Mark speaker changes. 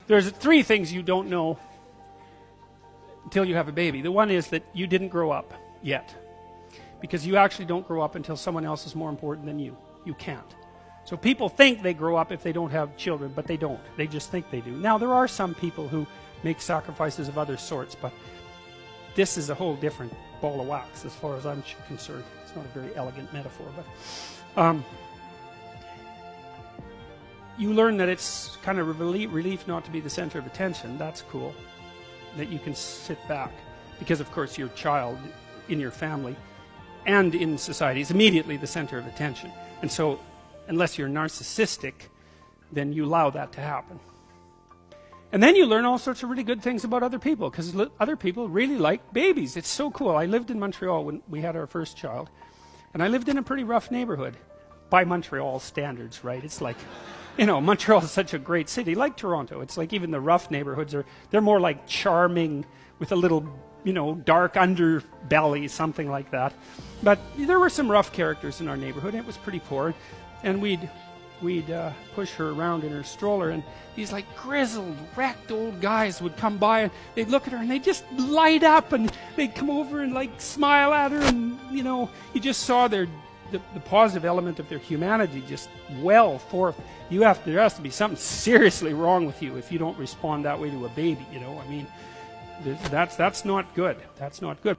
Speaker 1: There's three things you don't know until you have a baby. The one is that you didn't grow up yet. Because you actually don't grow up until someone else is more important than you. You can't. So people think they grow up if they don't have children, but they don't. They just think they do. Now, there are some people who make sacrifices of other sorts, but this is a whole different ball of wax as far as I'm concerned. It's not a very elegant metaphor, but you learn that it's kind of a relief not to be the center of attention. That's cool. That you can sit back. Because, of course, your child in your family and in society is immediately the center of attention. And so, unless you're narcissistic, then you allow that to happen. And then you learn all sorts of really good things about other people, because other people really like babies. It's so cool. I lived in Montreal when we had our first child, and I lived in a pretty rough neighborhood, by Montreal standards, right? It's like, you know, Montreal is such a great city, like Toronto. It's like even the rough neighborhoods they're more like charming, with a little, you know, dark underbelly, something like that. But there were some rough characters in our neighborhood, and it was pretty poor. And we'd push her around in her stroller, and these like grizzled, wrecked old guys would come by, and they'd look at her, and they'd just light up, and they'd come over and like smile at her, and you know, you just saw the positive element of their humanity just well forth. There has to be something seriously wrong with you if you don't respond that way to a baby. You know, I mean, that's not good. That's not good.